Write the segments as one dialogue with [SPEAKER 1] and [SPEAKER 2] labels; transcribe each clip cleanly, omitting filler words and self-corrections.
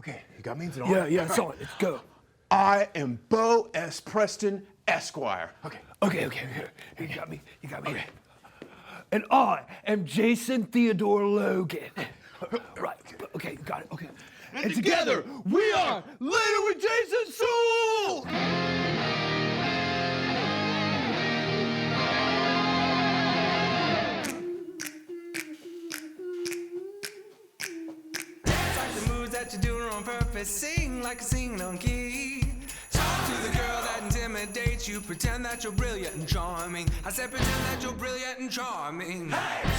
[SPEAKER 1] Okay, you got me? Is it on?
[SPEAKER 2] Yeah, it's on. Let's go.
[SPEAKER 1] I am Bo S. Preston, Esquire. Okay.
[SPEAKER 2] Okay. You got me. Okay. And I am Jason Theodore Logan. Right. Okay, you got it. Okay.
[SPEAKER 1] And together, we are Later with Jason Suel!
[SPEAKER 3] That you're doing on purpose, sing like a singing on key. Talk to the girl that intimidates you, pretend that you're brilliant and charming. I said pretend that you're brilliant and charming. Hey!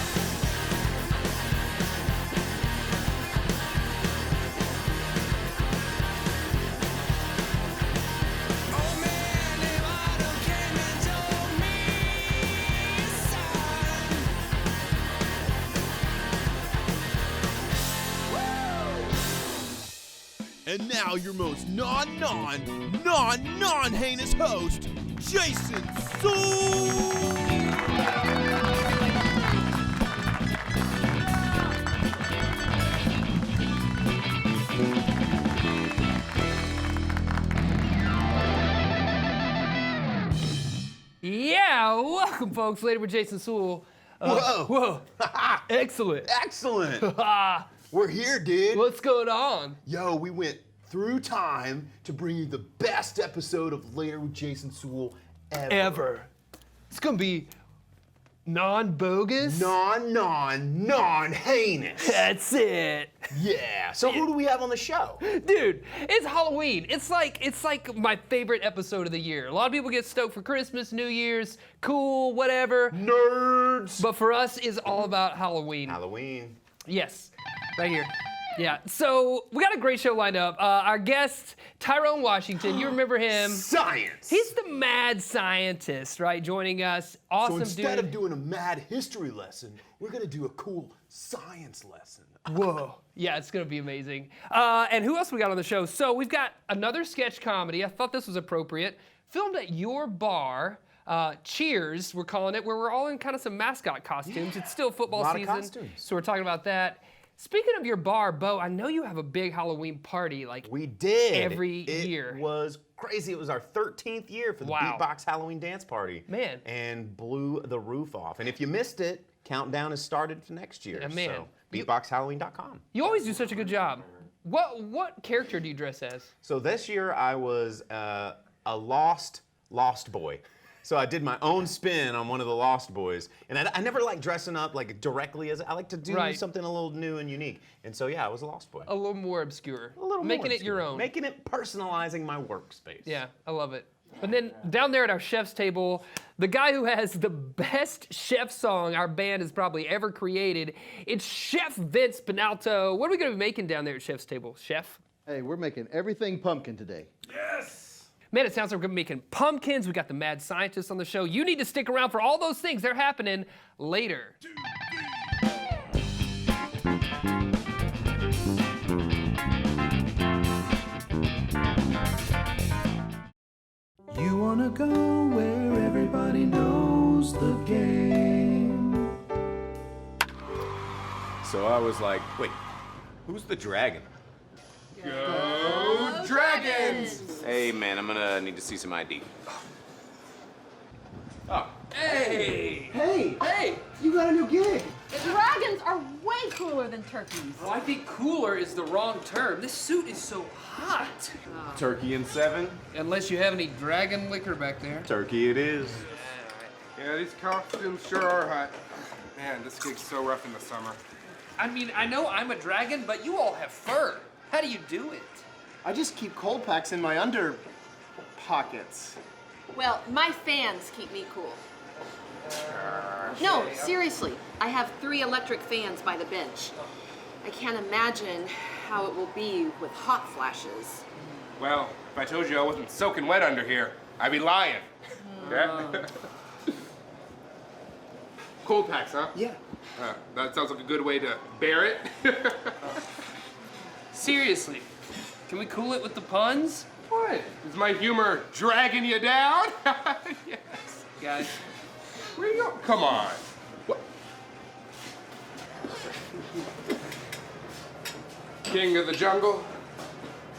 [SPEAKER 4] And now your most non-heinous host, Jason Suel!
[SPEAKER 5] Yeah, welcome folks, Later with Jason Suel.
[SPEAKER 1] Whoa.
[SPEAKER 5] Excellent.
[SPEAKER 1] Excellent. We're here, dude.
[SPEAKER 5] What's going on?
[SPEAKER 1] Yo, we went through time to bring you the best episode of Later with Jason Suel ever.
[SPEAKER 5] It's gonna be non-bogus?
[SPEAKER 1] Non-heinous.
[SPEAKER 5] That's it.
[SPEAKER 1] Yeah. So who do we have on the show?
[SPEAKER 5] Dude, it's Halloween. It's like my favorite episode of the year. A lot of people get stoked for Christmas, New Year's, cool, whatever.
[SPEAKER 1] Nerds.
[SPEAKER 5] But for us, it's all about Halloween.
[SPEAKER 1] Halloween.
[SPEAKER 5] Yes, right here. Yeah, so we got a great show lined up. Our guest, Tyrone Washington, you remember him.
[SPEAKER 1] Science.
[SPEAKER 5] He's the Mad Scientist, right, joining us. Awesome dude.
[SPEAKER 1] So instead of doing a mad history lesson, we're gonna do a cool science lesson.
[SPEAKER 5] Whoa. Yeah, it's gonna be amazing. And who else we got on the show? So we've got another sketch comedy. I thought this was appropriate. Filmed at your bar. Cheers, we're calling it, where we're all in kind of some mascot costumes. Yeah. It's still football season.
[SPEAKER 1] Of costumes.
[SPEAKER 5] So we're talking about that. Speaking of your bar, Bo, I know you have a big Halloween party, like
[SPEAKER 1] we did
[SPEAKER 5] every year.
[SPEAKER 1] It was crazy. It was our 13th year for the Beatbox Halloween dance party.
[SPEAKER 5] Man.
[SPEAKER 1] And blew the roof off. And if you missed it, countdown has started for next year.
[SPEAKER 5] Man.
[SPEAKER 1] So beatboxhalloween.com.
[SPEAKER 5] You always do such a good job. What character do you dress as?
[SPEAKER 1] So this year I was a lost boy. So I did my own spin on one of the Lost Boys. And I never like dressing up like directly as, I like to do something a little new and unique. And so yeah, I was a Lost Boy.
[SPEAKER 5] A little more obscure.
[SPEAKER 1] A little
[SPEAKER 5] Making
[SPEAKER 1] more
[SPEAKER 5] it your own.
[SPEAKER 1] Making it personalizing my workspace.
[SPEAKER 5] Yeah, I love it. And then down there at our chef's table, the guy who has the best chef song our band has probably ever created, it's Chef Vince Pianalto. What are we gonna be making down there at chef's table, chef?
[SPEAKER 6] Hey, we're making everything pumpkin today.
[SPEAKER 5] Yes! Man, it sounds like we're gonna be making pumpkins. We got the Mad Scientist on the show. You need to stick around for all those things. They're happening later.
[SPEAKER 3] You wanna go where everybody knows the game.
[SPEAKER 7] So I was like, wait, who's the dragon?
[SPEAKER 3] Go Dragons!
[SPEAKER 7] Hey man, I'm gonna need to see some ID. Oh.
[SPEAKER 5] Hey!
[SPEAKER 6] Hey, you got a new gig.
[SPEAKER 8] Dragons are way cooler than turkeys.
[SPEAKER 5] Well, I think cooler is the wrong term. This suit is so hot.
[SPEAKER 7] Turkey and 7?
[SPEAKER 5] Unless you have any dragon liquor back there.
[SPEAKER 7] Turkey it is.
[SPEAKER 9] Yeah, these costumes sure are hot. Man, this gig's so rough in the summer.
[SPEAKER 5] I mean, I know I'm a dragon, but you all have fur. How do you do it?
[SPEAKER 6] I just keep cold packs in my under pockets.
[SPEAKER 8] Well, my fans keep me cool. No, seriously. I have 3 electric fans by the bench. I can't imagine how it will be with hot flashes.
[SPEAKER 9] Well, if I told you I wasn't soaking wet under here, I'd be lying. Yeah? Cold packs, huh?
[SPEAKER 6] Yeah.
[SPEAKER 9] That sounds like a good way to bear it.
[SPEAKER 5] Seriously, can we cool it with the puns?
[SPEAKER 9] What? Is my humor dragging you down?
[SPEAKER 5] Yes. Guys.
[SPEAKER 9] Where you going? Come on. What? King of the jungle,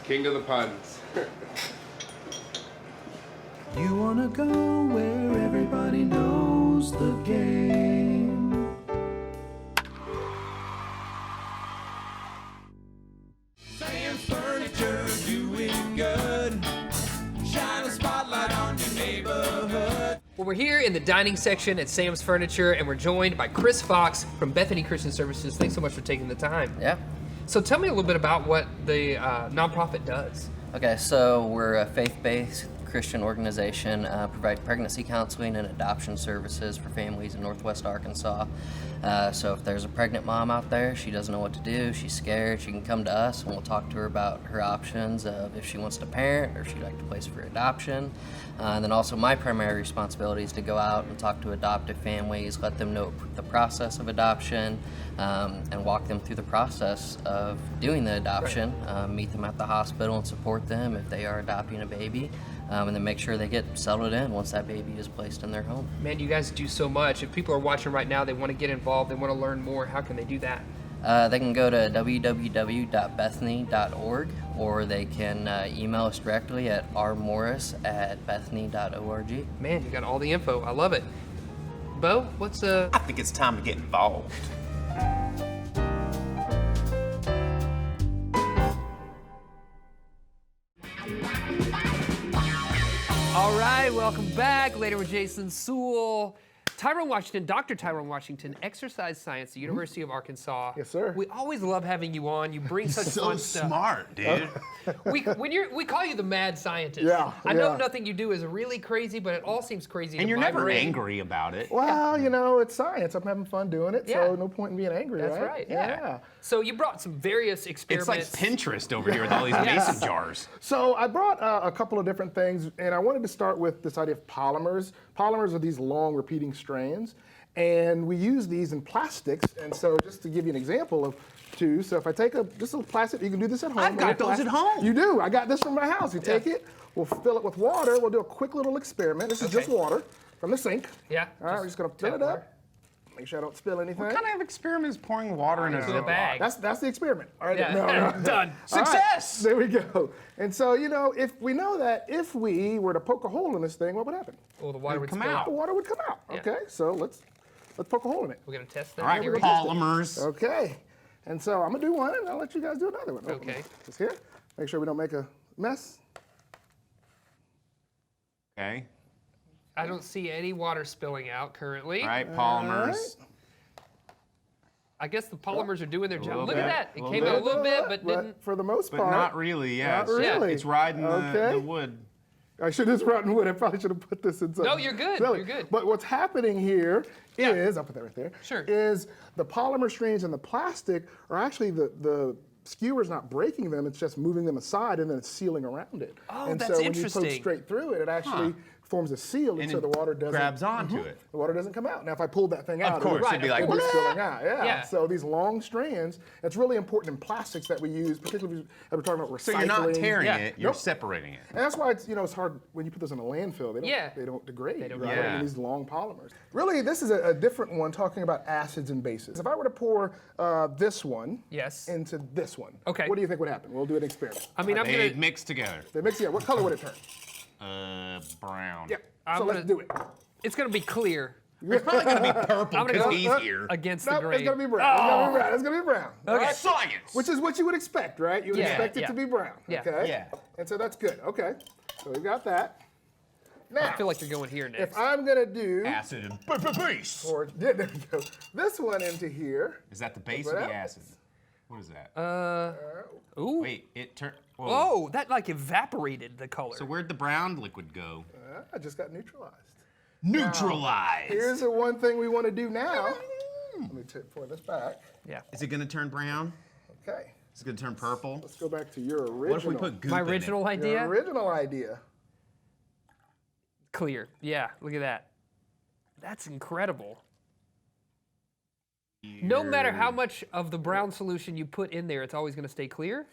[SPEAKER 9] King of the puns.
[SPEAKER 2] You wanna go where everybody knows the game.
[SPEAKER 3] Sam's Furniture doing good. Shine a spotlight on your neighborhood.
[SPEAKER 5] Well, we're here in the dining section at Sam's Furniture, and we're joined by Chris Fox from Bethany Christian Services. Thanks so much for taking the time.
[SPEAKER 10] Yeah.
[SPEAKER 5] So tell me a little bit about what the nonprofit does.
[SPEAKER 10] Okay, so we're a faith-based Christian organization, provide pregnancy counseling and adoption services for families in Northwest Arkansas. So if there's a pregnant mom out there, she doesn't know what to do, she's scared, she can come to us and we'll talk to her about her options of if she wants to parent or if she'd like to place for adoption. And then also my primary responsibility is to go out and talk to adoptive families, let them know the process of adoption, and walk them through the process of doing the adoption, meet them at the hospital and support them if they are adopting a baby. And then make sure they get settled in once that baby is placed in their home.
[SPEAKER 5] Man, you guys do so much. If people are watching right now, they want to get involved, they want to learn more, how can they do that?
[SPEAKER 10] They can go to www.bethany.org or they can email us directly at rmorris@bethany.org.
[SPEAKER 5] Man, you got all the info. I love it. Bo, what's
[SPEAKER 1] I think it's time to get involved.
[SPEAKER 5] All right, welcome back. Later with Jason Suel. Tyrone Washington, Dr. Tyrone Washington, exercise science, the University of Arkansas.
[SPEAKER 2] Yes, sir.
[SPEAKER 5] We always love having you on. You bring such
[SPEAKER 1] So
[SPEAKER 5] fun stuff.
[SPEAKER 1] smart, dude.
[SPEAKER 5] We call you the Mad Scientist.
[SPEAKER 2] Yeah,
[SPEAKER 5] I know
[SPEAKER 2] yeah.
[SPEAKER 5] nothing you do is really crazy, but it all seems crazy.
[SPEAKER 1] And
[SPEAKER 5] to
[SPEAKER 1] you're
[SPEAKER 5] my
[SPEAKER 1] never
[SPEAKER 5] brain.
[SPEAKER 1] angry about it.
[SPEAKER 2] Well, you know, it's science. I'm having fun doing it,
[SPEAKER 5] Yeah.
[SPEAKER 2] so no point in being angry,
[SPEAKER 5] That's
[SPEAKER 2] right?
[SPEAKER 5] right. Yeah. So you brought some various
[SPEAKER 1] It's
[SPEAKER 5] experiments.
[SPEAKER 1] like Pinterest over here with all these mason jars.
[SPEAKER 2] So I brought a couple of different things, and I wanted to start with this idea of polymers. Polymers are these long repeating strands, and we use these in plastics. And so just to give you an example of two, so if I take just a little plastic, you can do this at home.
[SPEAKER 1] I've got those at home.
[SPEAKER 2] You do. I got this from my house. You take it, we'll fill it with water. We'll do a quick little experiment. This is just water from the sink.
[SPEAKER 5] Yeah.
[SPEAKER 2] All right, we're just gonna fill it up. Make sure I don't spill anything.
[SPEAKER 1] What kind of experiment is pouring water in a
[SPEAKER 5] Into a bag.
[SPEAKER 2] That's the experiment. All right,
[SPEAKER 5] Yeah.
[SPEAKER 2] no.
[SPEAKER 5] Done.
[SPEAKER 2] All right,
[SPEAKER 1] Success!
[SPEAKER 2] there we go. And so, you know, if we know that if we were to poke a hole in this thing, what would happen?
[SPEAKER 5] Well, the water would
[SPEAKER 1] come
[SPEAKER 5] spill
[SPEAKER 1] out.
[SPEAKER 2] The water would come out.
[SPEAKER 5] Yeah.
[SPEAKER 2] Okay, so let's poke a hole in it.
[SPEAKER 5] We're gonna test that.
[SPEAKER 1] All right,
[SPEAKER 5] Here we go.
[SPEAKER 1] polymers.
[SPEAKER 2] Okay. And so I'm gonna do one, and I'll let you guys do another one.
[SPEAKER 5] Okay.
[SPEAKER 2] Just here. Make sure we don't make a mess.
[SPEAKER 1] Okay.
[SPEAKER 5] I don't see any water spilling out currently.
[SPEAKER 1] All right, polymers.
[SPEAKER 5] I guess the polymers are doing their job.
[SPEAKER 1] little
[SPEAKER 5] Look
[SPEAKER 1] bit,
[SPEAKER 5] at that. It
[SPEAKER 1] little
[SPEAKER 5] came
[SPEAKER 1] bit.
[SPEAKER 5] out a little bit, but didn't.
[SPEAKER 2] For the most
[SPEAKER 1] But
[SPEAKER 2] part.
[SPEAKER 1] not really, yeah.
[SPEAKER 2] Not really.
[SPEAKER 1] It's riding the
[SPEAKER 2] Okay.
[SPEAKER 1] wood.
[SPEAKER 2] I should have just rotten wood. I probably should have put this in something.
[SPEAKER 5] No, you're good.
[SPEAKER 2] silly.
[SPEAKER 5] You're good.
[SPEAKER 2] But what's happening here
[SPEAKER 5] Yeah.
[SPEAKER 2] is, I'll put that right there.
[SPEAKER 5] Sure.
[SPEAKER 2] Is the polymer strands in the plastic are actually the skewer's not breaking them, it's just moving them aside and then it's sealing around it.
[SPEAKER 5] Oh,
[SPEAKER 2] and
[SPEAKER 5] that's
[SPEAKER 2] so when you
[SPEAKER 5] interesting.
[SPEAKER 2] poke straight through it, it actually forms a seal, and so the water doesn't
[SPEAKER 1] grabs onto it.
[SPEAKER 2] The water doesn't come out. Now, if I pulled that thing out,
[SPEAKER 1] course, it'd be like,
[SPEAKER 2] it'd be spilling out. Yeah.
[SPEAKER 5] Yeah.
[SPEAKER 2] So these long strands, it's really important in plastics that we use, particularly if we're talking about recycling.
[SPEAKER 1] So you're not tearing
[SPEAKER 5] Yeah.
[SPEAKER 1] it, you're
[SPEAKER 2] Nope.
[SPEAKER 1] separating it.
[SPEAKER 2] And that's why it's it's hard when you put those in a landfill. They don't degrade.
[SPEAKER 5] They don't
[SPEAKER 2] right?
[SPEAKER 1] degrade.
[SPEAKER 2] I mean, these long polymers. Really, this is a different one talking about acids and bases. If I were to pour this one
[SPEAKER 5] Yes.
[SPEAKER 2] into this one,
[SPEAKER 5] Okay.
[SPEAKER 2] what do you think would happen? We'll do an experiment.
[SPEAKER 5] I mean, I'm
[SPEAKER 1] They
[SPEAKER 5] gonna.
[SPEAKER 1] mix together.
[SPEAKER 2] They mix it. What color would it turn?
[SPEAKER 1] Brown.
[SPEAKER 2] Yeah.
[SPEAKER 5] I'm
[SPEAKER 2] So let's
[SPEAKER 5] gonna-
[SPEAKER 2] do it.
[SPEAKER 5] It's gonna be clear
[SPEAKER 1] It's probably gonna be purple
[SPEAKER 5] I'm gonna
[SPEAKER 1] because
[SPEAKER 5] go-
[SPEAKER 1] he's here.
[SPEAKER 5] against the
[SPEAKER 2] Nope,
[SPEAKER 5] grain.
[SPEAKER 2] it's gonna be brown. It's gonna be brown. It's gonna be brown. All
[SPEAKER 5] Okay.
[SPEAKER 2] right?
[SPEAKER 1] Science.
[SPEAKER 2] Which is what you would expect, right? You would
[SPEAKER 5] Yeah,
[SPEAKER 2] expect it
[SPEAKER 5] yeah.
[SPEAKER 2] to be brown.
[SPEAKER 5] Yeah.
[SPEAKER 2] Okay.
[SPEAKER 1] Yeah.
[SPEAKER 2] And so that's good. Okay. So we've got that. Now,
[SPEAKER 5] I feel like you're going here next.
[SPEAKER 2] if I'm gonna do
[SPEAKER 1] Acid and base.
[SPEAKER 2] or there we go, this one into here.
[SPEAKER 1] Is that the base
[SPEAKER 2] What
[SPEAKER 1] or the
[SPEAKER 2] else?
[SPEAKER 1] acid? What is that?
[SPEAKER 5] Ooh.
[SPEAKER 1] Wait, it turned.
[SPEAKER 5] Oh, that like evaporated the color.
[SPEAKER 1] So where'd the brown liquid go?
[SPEAKER 2] I just got neutralized.
[SPEAKER 1] Neutralized.
[SPEAKER 2] Here's the one thing we want to do now. Let me pour this back.
[SPEAKER 5] yeah.
[SPEAKER 1] Is it gonna turn brown?
[SPEAKER 2] Okay.
[SPEAKER 1] Is it gonna turn purple?
[SPEAKER 2] Let's go back to your original.
[SPEAKER 1] What if we put goop
[SPEAKER 5] My
[SPEAKER 1] in it?
[SPEAKER 5] original
[SPEAKER 2] your
[SPEAKER 5] idea.
[SPEAKER 2] original idea.
[SPEAKER 5] Clear. Yeah. Look at that. That's incredible. No matter how much of the brown solution you put in there, it's always going to stay clear.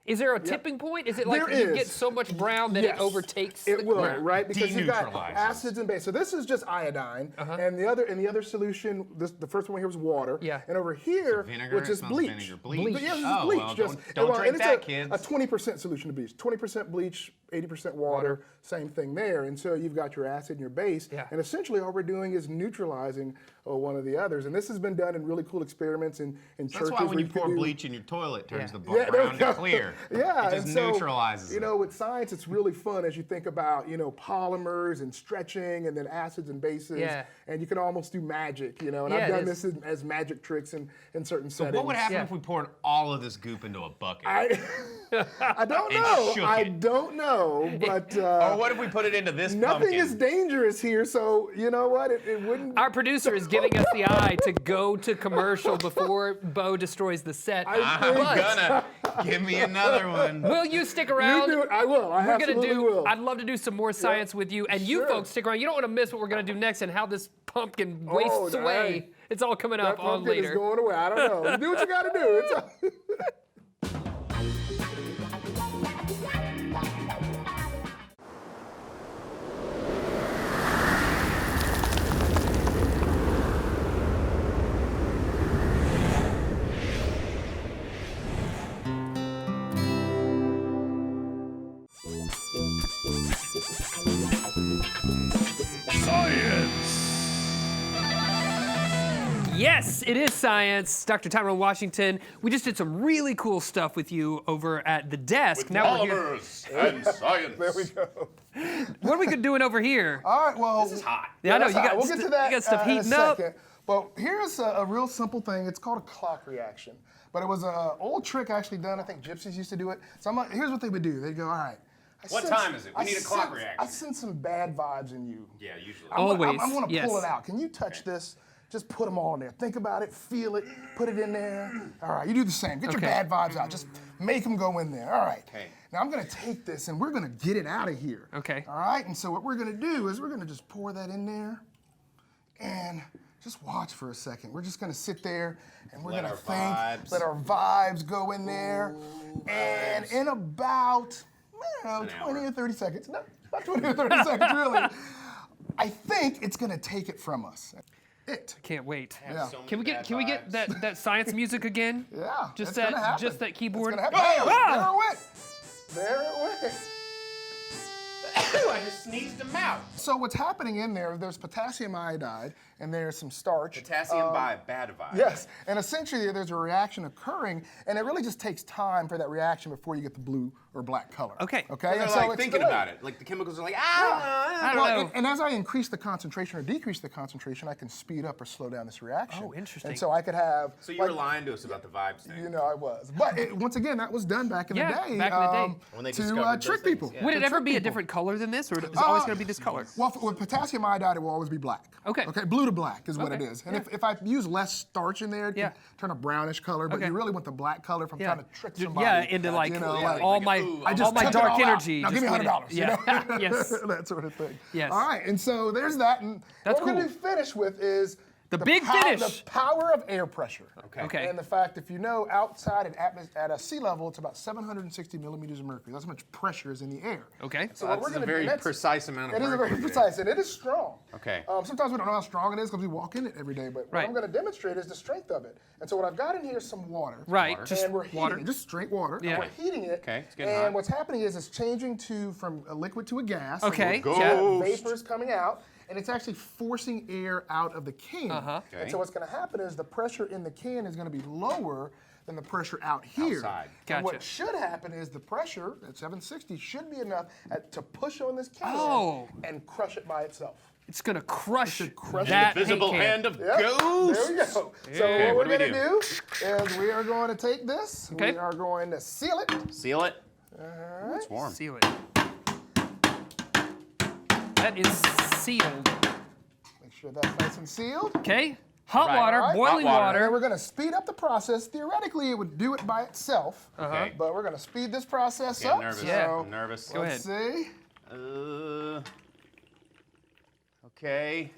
[SPEAKER 5] Is there a tipping point? Is it like
[SPEAKER 2] There
[SPEAKER 5] you
[SPEAKER 2] is.
[SPEAKER 5] get so much brown that it overtakes
[SPEAKER 2] It
[SPEAKER 5] the
[SPEAKER 2] will,
[SPEAKER 5] clear?
[SPEAKER 2] right? Because you've got
[SPEAKER 1] Deneutralizes.
[SPEAKER 2] acids and base. So this is just iodine, and the other solution, the first one here was water, and over here,
[SPEAKER 1] vinegar,
[SPEAKER 2] which
[SPEAKER 1] it
[SPEAKER 2] is
[SPEAKER 1] smells
[SPEAKER 2] bleach.
[SPEAKER 1] vinegar. Bleach.
[SPEAKER 2] Yeah, this is
[SPEAKER 1] Oh,
[SPEAKER 2] bleach.
[SPEAKER 1] well,
[SPEAKER 2] just,
[SPEAKER 1] don't drink
[SPEAKER 2] and
[SPEAKER 1] that,
[SPEAKER 2] it's
[SPEAKER 1] kids.
[SPEAKER 2] a 20% solution to bleach. 20% bleach, 80% water, same thing there. And so you've got your acid and your base, and essentially all we're doing is neutralizing one of the others. And this has been done in really cool experiments in churches.
[SPEAKER 1] That's why when
[SPEAKER 2] where
[SPEAKER 1] you
[SPEAKER 2] can
[SPEAKER 1] pour
[SPEAKER 2] do-
[SPEAKER 1] bleach in your toilet, it turns the
[SPEAKER 2] Yeah, there we
[SPEAKER 1] brown to
[SPEAKER 2] go.
[SPEAKER 1] clear.
[SPEAKER 2] Yeah,
[SPEAKER 1] It just
[SPEAKER 2] and so,
[SPEAKER 1] neutralizes
[SPEAKER 2] you
[SPEAKER 1] it.
[SPEAKER 2] know, with science, it's really fun as you think about, polymers and stretching and then acids and bases.
[SPEAKER 5] Yeah.
[SPEAKER 2] And you can almost do magic, And
[SPEAKER 5] Yeah,
[SPEAKER 2] I've
[SPEAKER 5] it
[SPEAKER 2] done
[SPEAKER 5] is.
[SPEAKER 2] this as magic tricks in certain
[SPEAKER 1] So
[SPEAKER 2] settings.
[SPEAKER 1] what would happen if we poured all of this goop into a bucket?
[SPEAKER 2] I don't
[SPEAKER 1] And
[SPEAKER 2] know.
[SPEAKER 1] shook
[SPEAKER 2] I
[SPEAKER 1] it.
[SPEAKER 2] don't know. But
[SPEAKER 1] Or what if we put it into this
[SPEAKER 2] nothing
[SPEAKER 1] pumpkin?
[SPEAKER 2] is dangerous here, so you know what? It wouldn't.
[SPEAKER 5] Our producer is giving us the eye to go to commercial before Bo destroys the set.
[SPEAKER 1] I'm gonna. Give me another one.
[SPEAKER 5] Will you stick around?
[SPEAKER 2] You do it. I will. I
[SPEAKER 5] We're gonna
[SPEAKER 2] absolutely will.
[SPEAKER 5] I'd love to do some more science with you, and you
[SPEAKER 2] Sure.
[SPEAKER 5] folks stick around. You don't want to miss what we're gonna do next and how this pumpkin
[SPEAKER 2] Oh,
[SPEAKER 5] wastes away.
[SPEAKER 2] nice.
[SPEAKER 5] It's all coming
[SPEAKER 2] That
[SPEAKER 5] up on
[SPEAKER 2] pumpkin is
[SPEAKER 5] later.
[SPEAKER 2] going away. I don't know. You do what you got to do. It's
[SPEAKER 5] Yes, it is science. Dr. Tyrone Washington, we just did some really cool stuff with you over at the desk. Now we're here.
[SPEAKER 7] and science.
[SPEAKER 2] There we go.
[SPEAKER 5] What are we doing over here?
[SPEAKER 2] All right, well.
[SPEAKER 7] This is hot.
[SPEAKER 5] Yeah, I know,
[SPEAKER 2] that's
[SPEAKER 5] you
[SPEAKER 2] all right.
[SPEAKER 5] got
[SPEAKER 2] We'll get to that
[SPEAKER 5] you got stuff
[SPEAKER 2] in a
[SPEAKER 5] heating up.
[SPEAKER 2] second. But here's a real simple thing. It's called a clock reaction. But it was an old trick actually done. I think gypsies used to do it. So here's what they would do. They'd go, all right.
[SPEAKER 7] What time is it? We need a clock reaction.
[SPEAKER 2] I sense some bad vibes in you.
[SPEAKER 7] Yeah, usually.
[SPEAKER 2] I want to
[SPEAKER 5] yes.
[SPEAKER 2] pull it out. Can you touch this? Just put them all in there. Think about it, feel it, put it in there. All right, you do the same. Get your bad vibes out. Just make them go in there. All right.
[SPEAKER 7] Okay.
[SPEAKER 2] Now I'm gonna take this and we're gonna get it out of here.
[SPEAKER 5] Okay.
[SPEAKER 2] All right, and so what we're gonna do is we're gonna just pour that in there and just watch for a second. We're just gonna sit there and we're
[SPEAKER 1] Let
[SPEAKER 2] gonna
[SPEAKER 1] our
[SPEAKER 2] think,
[SPEAKER 1] vibes.
[SPEAKER 2] let our vibes go in there. And in about, 20 or 30 seconds, no, about 20 or 30 seconds really, I think it's gonna take it from us.
[SPEAKER 5] Can't wait.
[SPEAKER 2] Yeah.
[SPEAKER 5] Can we get that science music again?
[SPEAKER 2] Yeah.
[SPEAKER 5] Just
[SPEAKER 2] it's gonna happen.
[SPEAKER 5] just that keyboard.
[SPEAKER 2] It's gonna happen.
[SPEAKER 5] Ah!
[SPEAKER 2] There it went. There it went.
[SPEAKER 7] I just sneezed them out.
[SPEAKER 2] So what's happening in there, there's potassium iodide and there's some starch.
[SPEAKER 7] Potassium by bad vibe.
[SPEAKER 2] Yes, and essentially there's a reaction occurring, and it really just takes time for that reaction before you get the blue or black color.
[SPEAKER 5] Okay.
[SPEAKER 2] Okay.
[SPEAKER 7] They're
[SPEAKER 2] And
[SPEAKER 7] like
[SPEAKER 2] it's
[SPEAKER 7] thinking
[SPEAKER 2] delayed.
[SPEAKER 7] about it. Like the chemicals are like,
[SPEAKER 5] I don't know.
[SPEAKER 2] And as I increase the concentration or decrease the concentration, I can speed up or slow down this reaction.
[SPEAKER 5] Oh, interesting.
[SPEAKER 2] And so I could have.
[SPEAKER 7] So you were lying to us about the vibes thing.
[SPEAKER 2] You know I was. But once again, that was done back in the day.
[SPEAKER 5] back in the day.
[SPEAKER 1] When they
[SPEAKER 2] to
[SPEAKER 1] discovered those
[SPEAKER 2] trick
[SPEAKER 1] things,
[SPEAKER 2] people.
[SPEAKER 1] yeah.
[SPEAKER 5] Would it
[SPEAKER 2] To
[SPEAKER 5] ever
[SPEAKER 2] trick
[SPEAKER 5] be a
[SPEAKER 2] people.
[SPEAKER 5] different color than this, or is it always going to be this color?
[SPEAKER 2] Well, with potassium iodide, it will always be black.
[SPEAKER 5] Okay.
[SPEAKER 2] Okay, blue to black is what
[SPEAKER 5] Okay.
[SPEAKER 2] it is. And if I use less starch in there, it
[SPEAKER 5] Yeah.
[SPEAKER 2] can turn a brownish color, but
[SPEAKER 5] Okay.
[SPEAKER 2] you really want the black color from trying to trick
[SPEAKER 5] Yeah,
[SPEAKER 2] somebody.
[SPEAKER 5] into like,
[SPEAKER 2] you know,
[SPEAKER 5] all
[SPEAKER 2] like,
[SPEAKER 5] my
[SPEAKER 2] I just
[SPEAKER 5] all my
[SPEAKER 2] took it
[SPEAKER 5] dark
[SPEAKER 2] all out.
[SPEAKER 5] energy.
[SPEAKER 2] Now
[SPEAKER 5] just
[SPEAKER 2] give me
[SPEAKER 5] went in.
[SPEAKER 2] $100.
[SPEAKER 5] Yeah.
[SPEAKER 2] You know?
[SPEAKER 5] Yes.
[SPEAKER 2] That sort of thing.
[SPEAKER 5] Yes.
[SPEAKER 2] All right, and so there's that. And
[SPEAKER 5] That's
[SPEAKER 2] what we're
[SPEAKER 5] cool.
[SPEAKER 2] going to finish with is
[SPEAKER 5] The big finish.
[SPEAKER 2] The power of air pressure.
[SPEAKER 5] Okay.
[SPEAKER 2] And the fact, if you know, outside at a sea level, it's about 760 millimeters of mercury. That's how much pressure is in the air.
[SPEAKER 5] Okay.
[SPEAKER 2] So what
[SPEAKER 1] That's
[SPEAKER 2] we're
[SPEAKER 1] a
[SPEAKER 2] going to
[SPEAKER 1] very
[SPEAKER 2] do, that's-
[SPEAKER 1] precise amount of
[SPEAKER 2] It is very
[SPEAKER 1] mercury.
[SPEAKER 2] precise, and it is strong.
[SPEAKER 1] Okay.
[SPEAKER 2] Sometimes we don't know how strong it is because we walk in it every day, but what
[SPEAKER 5] Right.
[SPEAKER 2] I'm going to demonstrate is the strength of it. And so what I've got in here is some water.
[SPEAKER 5] Right,
[SPEAKER 2] And
[SPEAKER 5] just
[SPEAKER 2] we're heating
[SPEAKER 5] water.
[SPEAKER 2] it, just straight water.
[SPEAKER 5] Yeah.
[SPEAKER 2] And we're heating it.
[SPEAKER 1] Okay, it's getting
[SPEAKER 2] and
[SPEAKER 1] hot.
[SPEAKER 2] what's happening is it's changing from a liquid to a gas.
[SPEAKER 5] Okay.
[SPEAKER 2] So
[SPEAKER 5] Yeah.
[SPEAKER 2] vapors coming out, and it's actually forcing air out of the can.
[SPEAKER 5] Uh-huh.
[SPEAKER 2] And so what's going to happen is the pressure in the can is going to be lower than the pressure out here.
[SPEAKER 1] Outside.
[SPEAKER 2] And
[SPEAKER 5] Gotcha.
[SPEAKER 2] what should happen is the pressure at 760 should be enough to push on this can
[SPEAKER 5] Oh.
[SPEAKER 2] and crush it by itself.
[SPEAKER 5] It's going to crush
[SPEAKER 2] crush
[SPEAKER 5] that
[SPEAKER 1] The visible
[SPEAKER 5] paint can.
[SPEAKER 1] hand of
[SPEAKER 2] Yep,
[SPEAKER 1] ghost.
[SPEAKER 2] there we go. So
[SPEAKER 1] Okay,
[SPEAKER 2] what
[SPEAKER 1] what
[SPEAKER 2] we're
[SPEAKER 1] do we
[SPEAKER 2] going to do is we are going to take this,
[SPEAKER 5] Okay.
[SPEAKER 2] we are going to seal it.
[SPEAKER 1] Seal it. It's warm.
[SPEAKER 5] Seal it. That is sealed.
[SPEAKER 2] Make sure that's nice and sealed.
[SPEAKER 5] Okay. Hot
[SPEAKER 1] Right.
[SPEAKER 5] water,
[SPEAKER 2] All right.
[SPEAKER 5] boiling
[SPEAKER 1] Hot water.
[SPEAKER 2] And then
[SPEAKER 5] water.
[SPEAKER 2] we're going to speed up the process. Theoretically, it would do it by itself,
[SPEAKER 1] Okay.
[SPEAKER 2] but we're going to speed this process
[SPEAKER 1] Getting
[SPEAKER 2] up.
[SPEAKER 1] nervous.
[SPEAKER 5] Yeah.
[SPEAKER 2] So
[SPEAKER 1] I'm nervous.
[SPEAKER 5] Go
[SPEAKER 2] let's see.
[SPEAKER 1] Okay. Is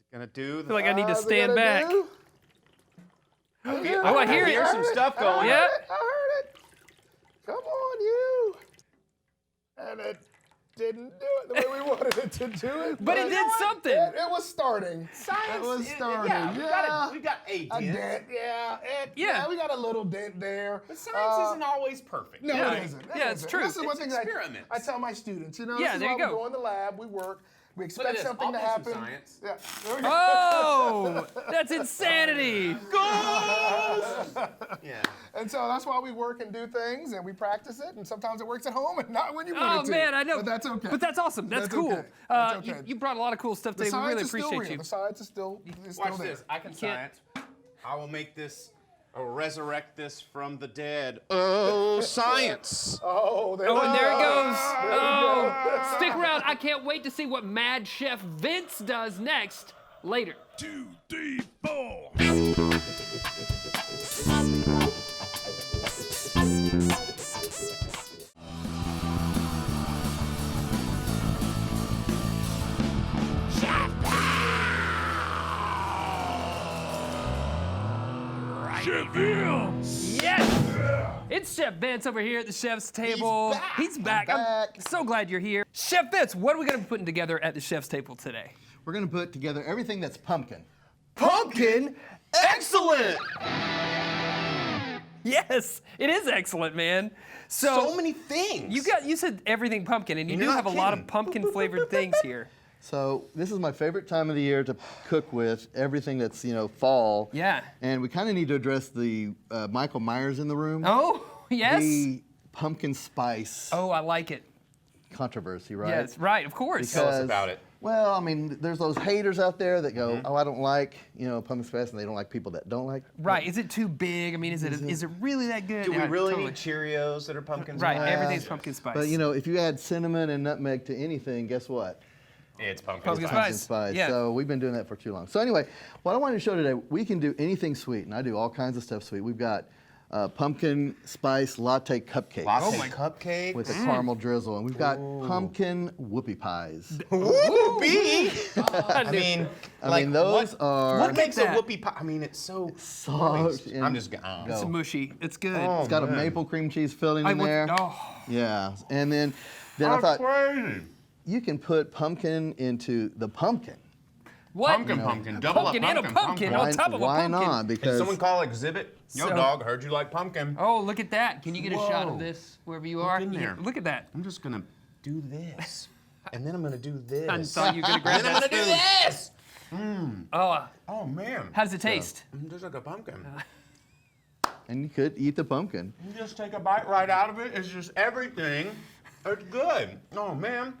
[SPEAKER 1] it gonna do?
[SPEAKER 5] I feel like I need to
[SPEAKER 2] How's it
[SPEAKER 5] stand
[SPEAKER 2] gonna
[SPEAKER 5] back.
[SPEAKER 2] do?
[SPEAKER 5] Oh, I hear it.
[SPEAKER 1] Here's some stuff going.
[SPEAKER 5] Yeah.
[SPEAKER 2] I heard it. Come on, you. And it didn't do it the way we wanted it to do it.
[SPEAKER 5] But it did something.
[SPEAKER 2] It was starting.
[SPEAKER 1] Science.
[SPEAKER 2] It was starting.
[SPEAKER 1] Yeah, we got a
[SPEAKER 2] A
[SPEAKER 1] dent.
[SPEAKER 2] dent,
[SPEAKER 5] Yeah.
[SPEAKER 2] we got a little dent there.
[SPEAKER 1] But science isn't always perfect.
[SPEAKER 2] No,
[SPEAKER 5] Yeah.
[SPEAKER 2] it isn't.
[SPEAKER 5] Yeah, it's true.
[SPEAKER 2] This is one
[SPEAKER 1] It's
[SPEAKER 2] thing
[SPEAKER 1] experiments.
[SPEAKER 2] I tell my students.
[SPEAKER 5] Yeah,
[SPEAKER 2] this is
[SPEAKER 5] there
[SPEAKER 2] why
[SPEAKER 5] you go.
[SPEAKER 2] we go in the lab, we work, we
[SPEAKER 1] Look at
[SPEAKER 2] expect
[SPEAKER 1] this.
[SPEAKER 2] something
[SPEAKER 1] I'll
[SPEAKER 2] to
[SPEAKER 1] do
[SPEAKER 2] happen.
[SPEAKER 1] some science.
[SPEAKER 2] Yeah, there we go.
[SPEAKER 5] Oh, that's insanity.
[SPEAKER 1] Yeah.
[SPEAKER 2] And so that's why we work and do things, and we practice it, and sometimes it works at home and not when you want it to.
[SPEAKER 5] Oh man, I know.
[SPEAKER 2] But that's okay.
[SPEAKER 5] But that's awesome. That's cool.
[SPEAKER 2] okay. That's okay.
[SPEAKER 5] You brought a lot of cool stuff
[SPEAKER 2] The
[SPEAKER 5] today. We
[SPEAKER 2] science
[SPEAKER 5] really
[SPEAKER 2] is still
[SPEAKER 5] appreciate
[SPEAKER 2] real.
[SPEAKER 5] you.
[SPEAKER 2] The science is still
[SPEAKER 1] Watch
[SPEAKER 2] there.
[SPEAKER 1] this. I can
[SPEAKER 5] can't-
[SPEAKER 1] science. I will make this, or resurrect this from the dead. Oh, science.
[SPEAKER 2] Oh, there,
[SPEAKER 5] Oh, and there it goes.
[SPEAKER 2] There we
[SPEAKER 5] Oh, stick around. I can't wait to see what Mad Chef Vince does next later.
[SPEAKER 4] 2, 3, 4. Chef Vince!
[SPEAKER 5] Yes! It's Chef Vince over here at the chef's table. He's back. I'm so glad you're here. Chef Vince, what are we going to be putting together at the chef's table today?
[SPEAKER 6] We're gonna put together everything that's pumpkin.
[SPEAKER 5] Pumpkin?
[SPEAKER 1] Excellent.
[SPEAKER 5] Yes, it is excellent, man. So
[SPEAKER 1] many things.
[SPEAKER 5] you said everything pumpkin, and you do
[SPEAKER 1] You're
[SPEAKER 5] have a
[SPEAKER 1] not
[SPEAKER 5] lot of
[SPEAKER 1] kidding.
[SPEAKER 5] pumpkin flavored things here.
[SPEAKER 6] So this is my favorite time of the year to cook with, everything that's, fall.
[SPEAKER 5] Yeah.
[SPEAKER 6] And we kind of need to address the Michael Myers in the room.
[SPEAKER 5] Oh, yes.
[SPEAKER 6] The pumpkin spice
[SPEAKER 5] Oh, I like it.
[SPEAKER 6] controversy, right?
[SPEAKER 5] Yes, right, of course.
[SPEAKER 1] Tell us
[SPEAKER 6] Because-
[SPEAKER 1] about it.
[SPEAKER 6] Well, I mean, there's those haters out there that go, oh, I don't like, pumpkin spice, and they don't like people that don't like.
[SPEAKER 5] Right, is it too big? I mean, is it really that good?
[SPEAKER 1] Do we
[SPEAKER 5] Yeah,
[SPEAKER 1] really
[SPEAKER 5] totally.
[SPEAKER 1] need Cheerios that are pumpkin
[SPEAKER 5] Right,
[SPEAKER 1] spice?
[SPEAKER 5] everything's pumpkin spice.
[SPEAKER 6] But if you add cinnamon and nutmeg to anything, guess what?
[SPEAKER 1] It's pumpkin,
[SPEAKER 5] Pumpkin
[SPEAKER 1] spice.
[SPEAKER 6] Pumpkin spice.
[SPEAKER 5] Yeah.
[SPEAKER 6] So we've been doing that for too long. So anyway, what I wanted to show today, we can do anything sweet, and I do all kinds of stuff sweet. We've got pumpkin spice latte cupcakes.
[SPEAKER 1] Latte
[SPEAKER 5] my-
[SPEAKER 1] cupcake.
[SPEAKER 6] With a caramel drizzle, and we've got pumpkin whoopie pies.
[SPEAKER 1] Whoopie. I mean,
[SPEAKER 6] those are
[SPEAKER 1] What makes a
[SPEAKER 5] that.
[SPEAKER 1] whoopie pie? I mean, it's so
[SPEAKER 6] soft.
[SPEAKER 1] moist.
[SPEAKER 6] and
[SPEAKER 1] I'm just gonna.
[SPEAKER 5] It's mushy. It's good.
[SPEAKER 6] It's got a
[SPEAKER 1] man.
[SPEAKER 6] maple cream cheese filling in there.
[SPEAKER 5] Oh,
[SPEAKER 6] Yeah, and then I thought you can put pumpkin into the pumpkin.
[SPEAKER 5] what?
[SPEAKER 1] Pumpkin, double
[SPEAKER 5] Pumpkin
[SPEAKER 1] up
[SPEAKER 5] and a pumpkin on top of a
[SPEAKER 6] Why
[SPEAKER 5] pumpkin.
[SPEAKER 6] not?
[SPEAKER 1] Did
[SPEAKER 6] Because
[SPEAKER 1] someone call exhibit? Yo,
[SPEAKER 5] So-
[SPEAKER 1] dog, heard you like pumpkin.
[SPEAKER 5] Oh, look at that. Can you get a shot
[SPEAKER 1] Whoa.
[SPEAKER 5] of this wherever you are?
[SPEAKER 1] in
[SPEAKER 5] You-
[SPEAKER 1] there.
[SPEAKER 5] Look at that.
[SPEAKER 1] I'm just gonna do this, and then I'm gonna do this.
[SPEAKER 5] I thought you were gonna grab
[SPEAKER 1] and then I'm
[SPEAKER 5] that
[SPEAKER 1] gonna do this.
[SPEAKER 5] Oh,
[SPEAKER 1] Oh man.
[SPEAKER 5] how does it taste?
[SPEAKER 1] Just like a pumpkin.
[SPEAKER 6] and you could eat the pumpkin.
[SPEAKER 1] You just take a bite right out of it. It's just everything. It's good. Oh man.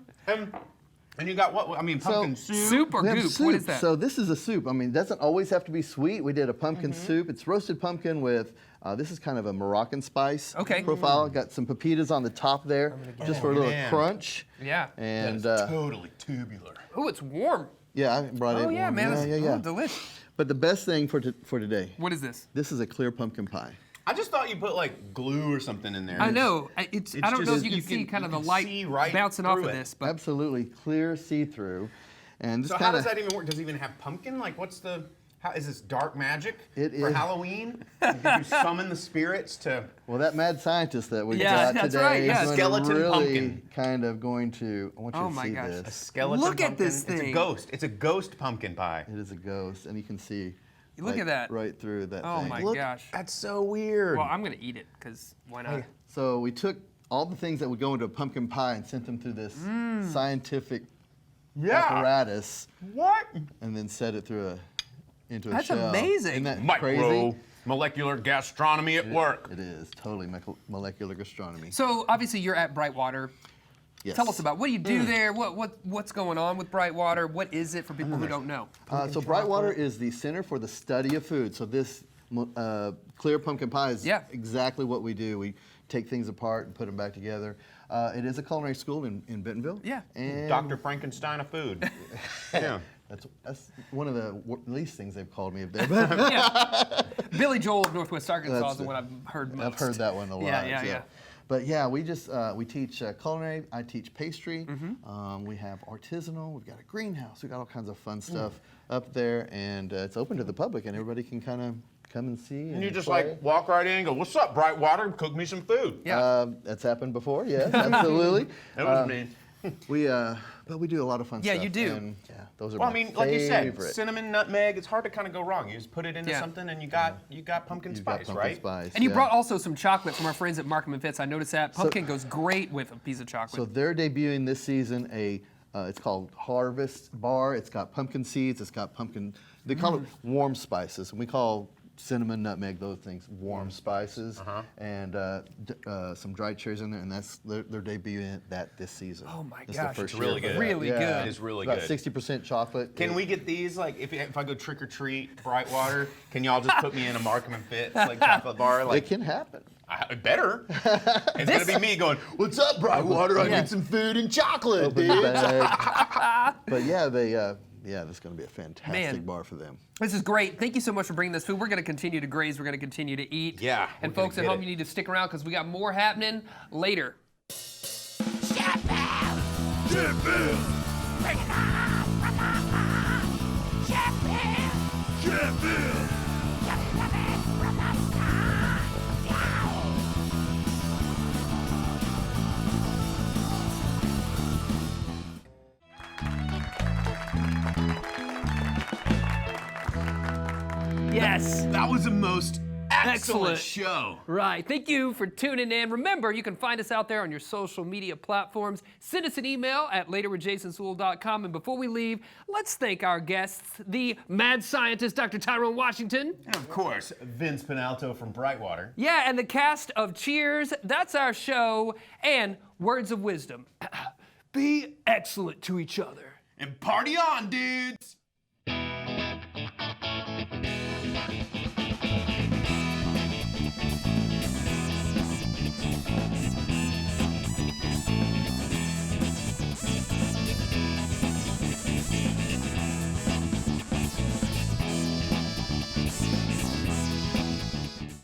[SPEAKER 1] And you got what? I mean, pumpkin soup.
[SPEAKER 5] Soup or
[SPEAKER 6] We have
[SPEAKER 5] goop?
[SPEAKER 6] soup.
[SPEAKER 5] What is that?
[SPEAKER 6] So this is a soup. I mean, it doesn't always have to be sweet. We did a pumpkin soup. It's roasted pumpkin with, this is kind of a Moroccan spice
[SPEAKER 5] Okay.
[SPEAKER 6] profile. Got some pepitas on the top there, just for a little
[SPEAKER 1] man.
[SPEAKER 6] crunch.
[SPEAKER 5] Yeah.
[SPEAKER 6] And
[SPEAKER 1] Totally tubular.
[SPEAKER 5] Oh, it's warm.
[SPEAKER 6] yeah, I brought it.
[SPEAKER 5] Oh yeah,
[SPEAKER 6] warm.
[SPEAKER 5] man.
[SPEAKER 6] Yeah.
[SPEAKER 5] Oh, delicious.
[SPEAKER 6] But the best thing for today,
[SPEAKER 5] What is this?
[SPEAKER 6] this is a clear pumpkin pie.
[SPEAKER 1] I just thought you put like glue or something in there.
[SPEAKER 5] I know. I don't know if
[SPEAKER 1] just-
[SPEAKER 5] you can see kind of the light
[SPEAKER 1] see right
[SPEAKER 5] bouncing off
[SPEAKER 1] through
[SPEAKER 5] of
[SPEAKER 1] it.
[SPEAKER 5] this, but
[SPEAKER 6] Absolutely clear, see-through. And this
[SPEAKER 1] So how
[SPEAKER 6] kind
[SPEAKER 1] does
[SPEAKER 6] of
[SPEAKER 1] that even work? Does it even have pumpkin? Like, how is this dark magic
[SPEAKER 6] It
[SPEAKER 1] for
[SPEAKER 6] is.
[SPEAKER 1] Halloween? Did you summon the spirits to?
[SPEAKER 6] well, that mad scientist that we
[SPEAKER 5] Yeah,
[SPEAKER 6] got
[SPEAKER 5] that's
[SPEAKER 6] today
[SPEAKER 5] right, yeah.
[SPEAKER 6] is going
[SPEAKER 1] Skeleton
[SPEAKER 6] to really
[SPEAKER 1] pumpkin.
[SPEAKER 6] kind of going to. I want you
[SPEAKER 5] Oh
[SPEAKER 6] to
[SPEAKER 5] my
[SPEAKER 6] see
[SPEAKER 5] gosh.
[SPEAKER 1] A
[SPEAKER 6] this.
[SPEAKER 1] skeleton
[SPEAKER 5] Look at
[SPEAKER 1] pumpkin?
[SPEAKER 5] this
[SPEAKER 1] It's a
[SPEAKER 5] thing.
[SPEAKER 1] ghost. It's a ghost pumpkin pie.
[SPEAKER 6] It is a ghost, and you can see.
[SPEAKER 5] Look at that.
[SPEAKER 6] Right through that
[SPEAKER 5] Oh
[SPEAKER 6] thing.
[SPEAKER 5] my
[SPEAKER 1] Look,
[SPEAKER 5] gosh.
[SPEAKER 1] that's so weird.
[SPEAKER 5] Well, I'm gonna eat it because why not?
[SPEAKER 6] So we took all the things that would go into a pumpkin pie and sent them through this scientific apparatus,
[SPEAKER 1] What?
[SPEAKER 6] and then set it through into a
[SPEAKER 5] That's
[SPEAKER 6] shell.
[SPEAKER 5] amazing.
[SPEAKER 6] Isn't that
[SPEAKER 1] Micro
[SPEAKER 6] crazy?
[SPEAKER 1] molecular gastronomy at work.
[SPEAKER 6] It is totally molecular gastronomy.
[SPEAKER 5] So obviously you're at Brightwater.
[SPEAKER 6] Yes.
[SPEAKER 5] Tell us about what do you do there? What's going on with Brightwater? What is it for people who don't know?
[SPEAKER 6] So Brightwater is the Center for the Study of Food. So this clear pumpkin pie is
[SPEAKER 5] Yeah.
[SPEAKER 6] exactly what we do. We take things apart and put them back together. It is a culinary school in Bentonville.
[SPEAKER 5] Yeah.
[SPEAKER 6] And
[SPEAKER 1] Dr. Frankenstein of food. Yeah.
[SPEAKER 6] that's one of the least things they've called me up there. But
[SPEAKER 5] Yeah. Billy Joel of Northwest Arkansas
[SPEAKER 6] That's
[SPEAKER 5] is the
[SPEAKER 6] it.
[SPEAKER 5] one I've heard most.
[SPEAKER 6] I've heard that one a lot.
[SPEAKER 5] Yeah.
[SPEAKER 6] But yeah, we just we teach culinary. I teach pastry.
[SPEAKER 5] Mm-hmm.
[SPEAKER 6] We have artisanal. We've got a greenhouse. We've got all kinds of fun stuff up there, and it's open to the public, and everybody can kind of come and see.
[SPEAKER 1] And you just
[SPEAKER 6] play.
[SPEAKER 1] like walk right in and go, "What's up, Brightwater? Cook me some food."
[SPEAKER 5] Yeah.
[SPEAKER 6] That's happened before. Yes, absolutely.
[SPEAKER 1] That was me.
[SPEAKER 6] But we do a lot of fun
[SPEAKER 5] Yeah,
[SPEAKER 6] stuff.
[SPEAKER 5] you do.
[SPEAKER 6] And, yeah, those are
[SPEAKER 1] Well, I
[SPEAKER 6] my
[SPEAKER 1] mean, like you said,
[SPEAKER 6] favorite.
[SPEAKER 1] cinnamon, nutmeg. It's hard to kind of go wrong. You just put it into
[SPEAKER 5] Yeah.
[SPEAKER 1] something, and you got pumpkin
[SPEAKER 6] You've
[SPEAKER 1] spice,
[SPEAKER 6] got pumpkin
[SPEAKER 1] right?
[SPEAKER 6] spice,
[SPEAKER 5] And you
[SPEAKER 6] yeah.
[SPEAKER 5] brought also some chocolate from our friends at Markham and Fitz. I noticed that pumpkin goes great with a piece of chocolate.
[SPEAKER 6] So they're debuting this season it's called Harvest Bar. It's got pumpkin seeds. It's got pumpkin. They call it warm spices, and we call cinnamon, nutmeg, those things warm spices, and some dried cherries in there, and they're debuting that this season.
[SPEAKER 5] Oh my
[SPEAKER 6] It's
[SPEAKER 5] gosh,
[SPEAKER 6] the first
[SPEAKER 1] it's really
[SPEAKER 6] year for
[SPEAKER 1] good.
[SPEAKER 6] that.
[SPEAKER 5] Really
[SPEAKER 6] Yeah.
[SPEAKER 5] good.
[SPEAKER 1] It is really
[SPEAKER 6] About
[SPEAKER 1] good.
[SPEAKER 6] 60% chocolate.
[SPEAKER 1] Can we get these? Like, if I go trick or treat, Brightwater, can y'all just put me in a Markham and Fitz like chocolate bar?
[SPEAKER 6] It
[SPEAKER 1] Like,
[SPEAKER 6] can happen.
[SPEAKER 1] better. It's gonna be me going, "What's up, Brightwater? I need some food and chocolate,
[SPEAKER 6] Open
[SPEAKER 1] dude."
[SPEAKER 6] bag. But yeah, this is going to be a fantastic
[SPEAKER 5] Man.
[SPEAKER 6] bar for them.
[SPEAKER 5] This is great. Thank you so much for bringing this food. We're going to continue to graze. We're going to continue to eat.
[SPEAKER 1] Yeah,
[SPEAKER 5] And
[SPEAKER 1] we're gonna
[SPEAKER 5] folks at
[SPEAKER 1] get
[SPEAKER 5] home,
[SPEAKER 1] it.
[SPEAKER 5] you need to stick around because we got more happening later.
[SPEAKER 4] Sheffield! Bring it on! Sheffield!
[SPEAKER 5] Yes.
[SPEAKER 1] That was the most
[SPEAKER 5] Excellent.
[SPEAKER 1] excellent show.
[SPEAKER 5] Right. Thank you for tuning in. Remember, you can find us out there on your social media platforms. Send us an email at laterwithjasonsuel.com. And before we leave, let's thank our guests, the Mad Scientist, Dr. Tyrone Washington.
[SPEAKER 1] And of course, Vince Pianalto from Brightwater.
[SPEAKER 5] Yeah, and the cast of Cheers. That's our show. And words of wisdom. Be excellent to each other.
[SPEAKER 1] And party on, dudes!